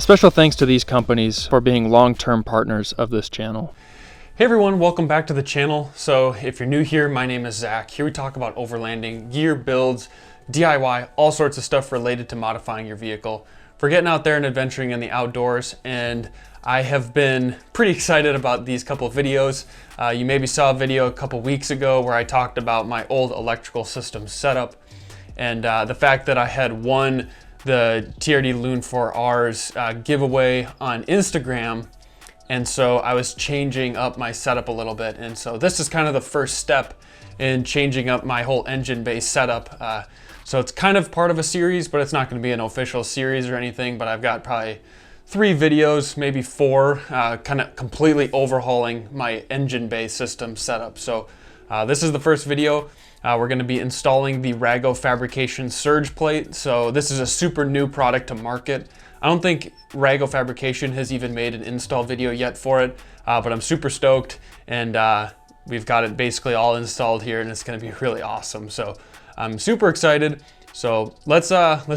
Special thanks to these companies for being long-term partners of this channel. Hey everyone, welcome back to the channel. So if you're new here, my name is Zach. Here we talk about overlanding, gear, builds, DIY, all sorts of stuff related to modifying your vehicle. For getting out there and adventuring in the outdoors, and I have been pretty excited about these couple of videos. You maybe saw a video a couple weeks ago where I talked about my old electrical system setup and the fact that I had won the TRD Loon 4R's giveaway on Instagram. And so I was changing up my setup a little bit. And so this is kind of the first step in changing up my whole engine-based setup. So it's kind of part of a series, but it's not going to be an official series or anything. But I've got probably 3 videos, maybe 4, kind of completely overhauling my engine-based system setup. So this is the first video. We're going to be installing the Rago Fabrication surge plate. So this is a super new product to market. I don't think Rago Fabrication has even made an install video yet for it, but I'm super stoked, and we've got it basically all installed here, and it's going to be really awesome. So I'm super excited. So let's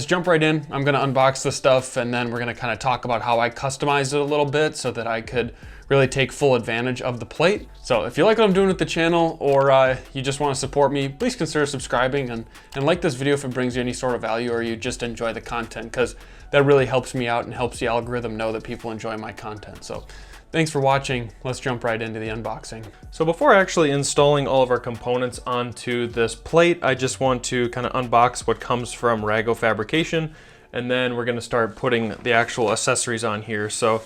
jump right in. I'm going to unbox the stuff, and then we're going to kind of talk about how I customized it a little bit so that I could really take full advantage of the plate. So if you like what I'm doing with the channel, or you just want to support me, please consider subscribing and like this video if it brings you any sort of value, or you just enjoy the content, because that really helps me out and helps the algorithm know that people enjoy my content. So thanks for watching. Let's jump right into the unboxing. So before actually installing all of our components onto this plate, I just want to kind of unbox what comes from Rago Fabrication, and then we're going to start putting the actual accessories on here. So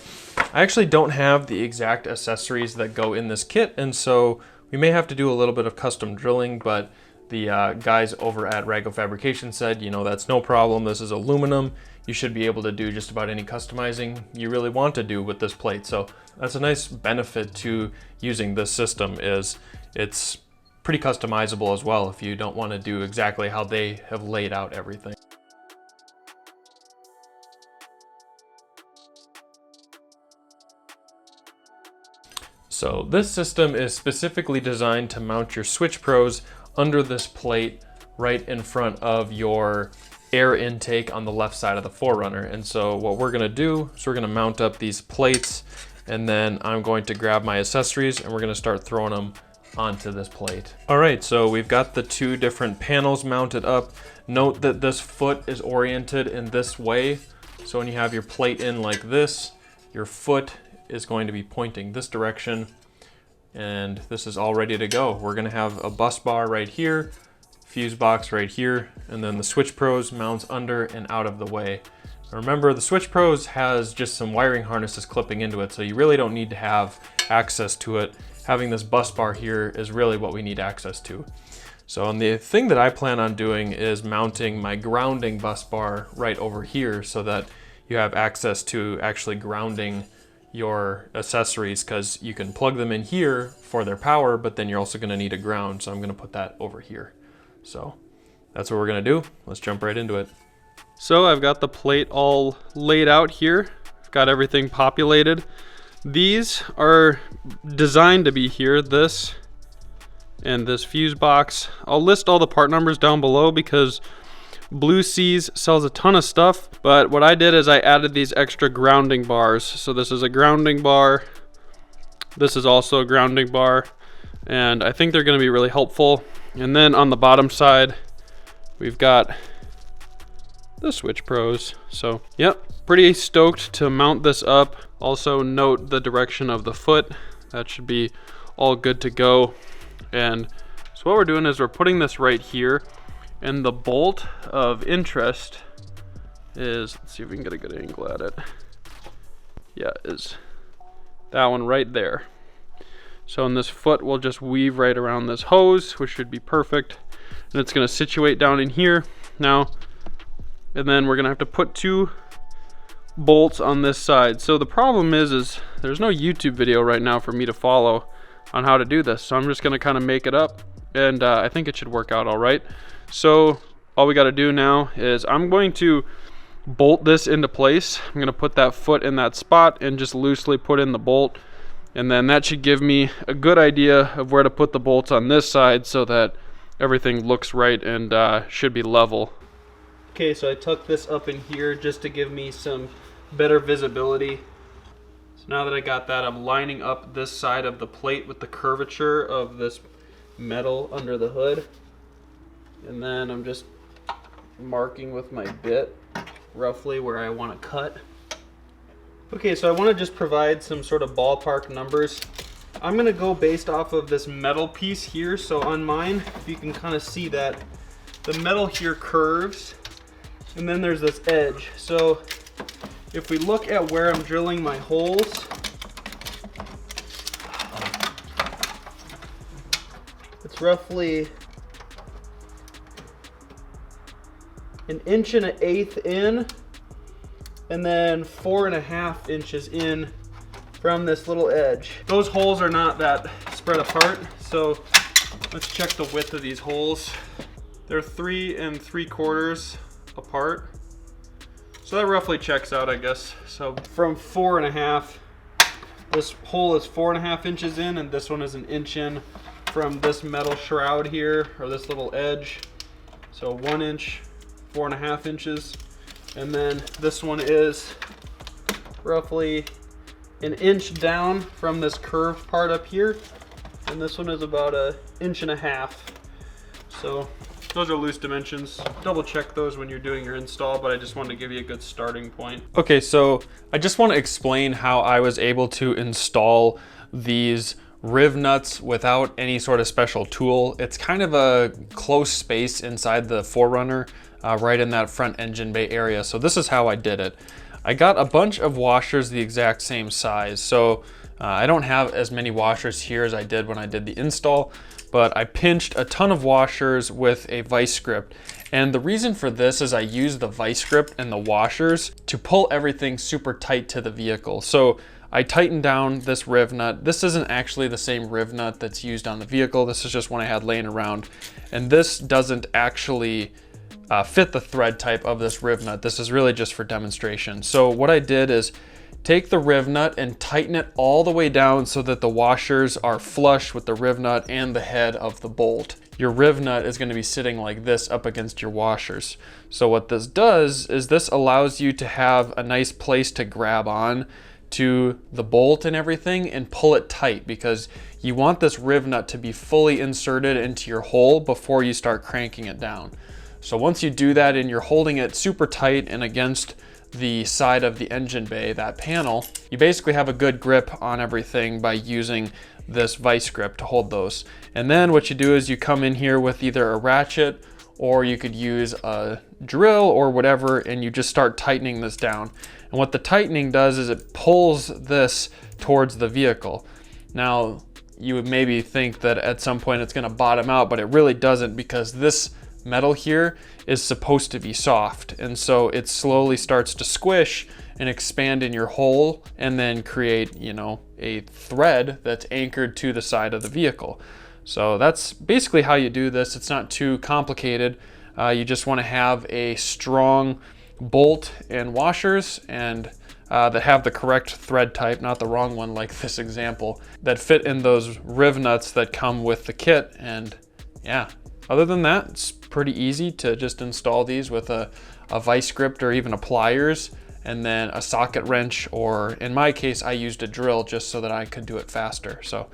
I actually don't have the exact accessories that go in this kit, and so we may have to do a little bit of custom drilling, but the guys over at Rago Fabrication said, you know, that's no problem. This is aluminum. You should be able to do just about any customizing you really want to do with this plate. So that's a nice benefit to using this system, is it's pretty customizable as well if you don't want to do exactly how they have laid out everything. So this system is specifically designed to mount your switch pros under this plate right in front of your air intake on the left side of the 4Runner. And so what we're gonna do is we're gonna mount up these plates, and then I'm going to grab my accessories and we're gonna start throwing them onto this plate. All right, so we've got the 2 different panels mounted up. Note that this foot is oriented in this way. So when you have your plate in like this, your foot is going to be pointing this direction, and this is all ready to go. We're gonna have a bus bar right here, fuse box right here, and then the switch pros mounts under and out of the way. Remember, the switch pros has just some wiring harnesses clipping into it, so you really don't need to have access to it. Having this bus bar here is really what we need access to. So, and the thing that I plan on doing is mounting my grounding bus bar right over here so that you have access to actually grounding your accessories, because you can plug them in here for their power, but then you're also going to need a ground. So I'm going to put that over here. So that's what we're going to do. Let's jump right into it. So I've got the plate all laid out here. I've got everything populated. These are designed to be here, this and this fuse box. I'll list all the part numbers down below because Blue Seas sells a ton of stuff, but what I did is I added these extra grounding bars. So this is a grounding bar. This is also a grounding bar, and I think they're going to be really helpful. And then on the bottom side, we've got the switch pros. So yep, pretty stoked to mount this up. Also note the direction of the foot. That should be all good to go. And so what we're doing is we're putting this right here, and the bolt of interest is, let's see if we can get a good angle at it. Yeah, is that one right there. So in this foot, we'll just weave right around this hose, which should be perfect. And it's gonna situate down in here now. And then we're gonna have to put 2 bolts on this side. So the problem is there's no YouTube video right now for me to follow on how to do this. So I'm just gonna kind of make it up, and I think it should work out all right. So all we gotta do now is I'm going to bolt this into place. I'm gonna put that foot in that spot and just loosely put in the bolt. And then that should give me a good idea of where to put the bolts on this side so that everything looks right and should be level. Okay, so I tucked this up in here just to give me some better visibility. So now that I got that, I'm lining up this side of the plate with the curvature of this metal under the hood. And then I'm just marking with my bit roughly where I want to cut. Okay, so I want to just provide some sort of ballpark numbers. I'm going to go based off of this metal piece here. So on mine, if you can kind of see that, the metal here curves, and then there's this edge. So if we look at where I'm drilling my holes, it's roughly 1.125 in, and then 4.5 inches in from this little edge. Those holes are not that spread apart, so let's check the width of these holes. They're 3 3/4 apart, so that roughly checks out, I guess. So from 4.5, this hole is 4.5 inches in, and this one is 1 inch in from this metal shroud here, or this little edge. So 1 inch, 4.5 inches, and then this one is roughly 1 inch down from this curved part up here, and this one is about 1.5 inches. So those are loose dimensions. Double check those when you're doing your install, but I just wanted to give you a good starting point. Okay, so I just want to explain how I was able to install these Rivnuts without any sort of special tool. It's kind of a close space inside the 4Runner, right in that front engine bay area. So this is how I did it. I got a bunch of washers the exact same size. So I don't have as many washers here as I did when I did the install, but I pinched a ton of washers with a vice grip. And the reason for this is I used the vice grip and the washers to pull everything super tight to the vehicle. So I tightened down this Rivnut. This isn't actually the same Rivnut that's used on the vehicle. This is just one I had laying around. And this doesn't actually fit the thread type of this Rivnut. This is really just for demonstration. So what I did is take the Rivnut and tighten it all the way down so that the washers are flush with the Rivnut and the head of the bolt. Your Rivnut is going to be sitting like this up against your washers. So what this does is this allows you to have a nice place to grab on to the bolt and everything and pull it tight, because you want this Rivnut to be fully inserted into your hole before you start cranking it down. So once you do that and you're holding it super tight and against the side of the engine bay, that panel, you basically have a good grip on everything by using this vice grip to hold those. And then what you do is you come in here with either a ratchet, or you could use a drill or whatever, and you just start tightening this down. And what the tightening does is it pulls this towards the vehicle. Now, you would maybe think that at some point it's going to bottom out, but it really doesn't, because this metal here is supposed to be soft, and so it slowly starts to squish and expand in your hole and then create, you know, a thread that's anchored to the side of the vehicle. So that's basically how you do this. It's not too complicated. You just want to have a strong bolt and washers, and that have the correct thread type, not the wrong one like this example, that fit in those Rivnuts that come with the kit. And yeah, other than that, it's pretty easy to just install these with a vice grip or even a pliers, and then a socket wrench, or in my case, I used a drill just so that I could do it faster. So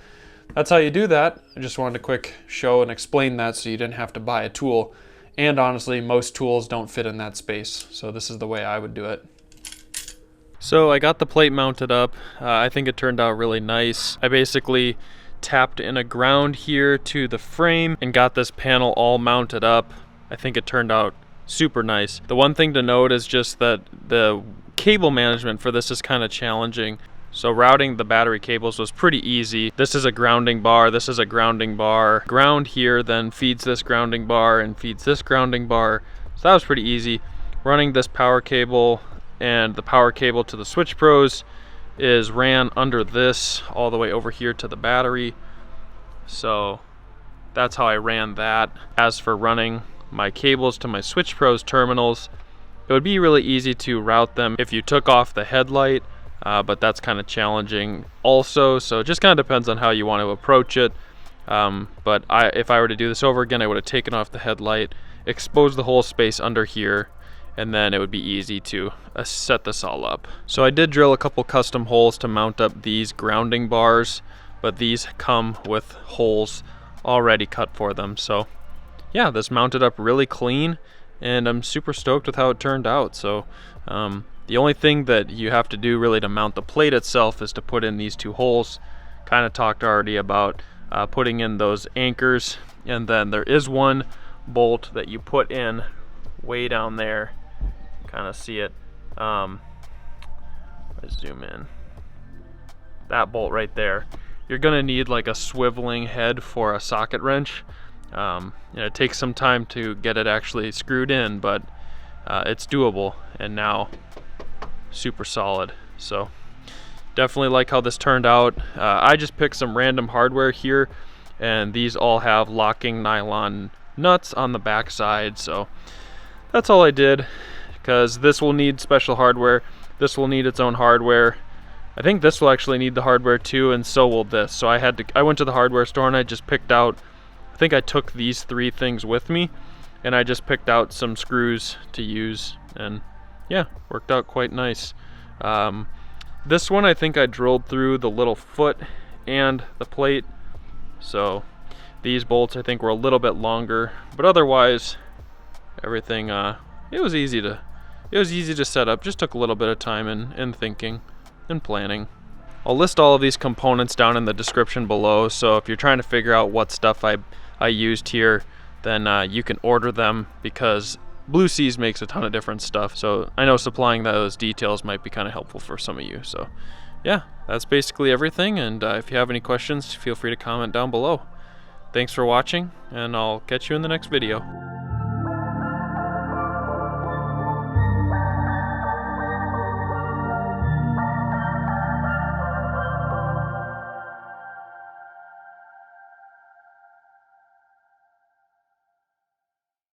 that's how you do that. I just wanted to quick show and explain that so you didn't have to buy a tool. And honestly, most tools don't fit in that space. So this is the way I would do it. So I got the plate mounted up. I think it turned out really nice. I basically tapped in a ground here to the frame and got this panel all mounted up. I think it turned out super nice. The one thing to note is just that the cable management for this is kind of challenging. So routing the battery cables was pretty easy. This is a grounding bar, this is a grounding bar. Ground here then feeds this grounding bar and feeds this grounding bar. So that was pretty easy. Running this power cable and the power cable to the switch pros is ran under this all the way over here to the battery. So that's how I ran that. As for running my cables to my switch pros terminals, it would be really easy to route them if you took off the headlight, but that's kind of challenging also. So it just kind of depends on how you want to approach it. But if I were to do this over again, I would have taken off the headlight, exposed the whole space under here, and then it would be easy to set this all up. So I did drill a couple custom holes to mount up these grounding bars, but these come with holes already cut for them. So yeah, this mounted up really clean, and I'm super stoked with how it turned out. So the only thing that you have to do really to mount the plate itself is to put in these 2 holes. Kind of talked already about putting in those anchors, and then there is one bolt that you put in way down there. Kind of see it. Let's zoom in. That bolt right there. You're gonna need like a swiveling head for a socket wrench. It takes some time to get it actually screwed in, but it's doable, and now super solid. So definitely like how this turned out. I just picked some random hardware here, and these all have locking nylon nuts on the back side. So that's all I did, because this will need special hardware. This will need its own hardware. I think this will actually need the hardware too, and so will this. So I went to the hardware store and I just picked out, I think I took these 3 things with me, and I just picked out some screws to use, and yeah, worked out quite nice. This one I think I drilled through the little foot and the plate, so these bolts I think were a little bit longer, but otherwise everything it was easy to set up. Just took a little bit of time and thinking and planning. I'll list all of these components down in the description below, so if you're trying to figure out what stuff I used here, then you can order them, because Blue Seas makes a ton of different stuff. So I know supplying those details might be kind of helpful for some of you. So yeah, that's basically everything, and if you have any questions, feel free to comment down below. Thanks for watching, and I'll catch you in the next video.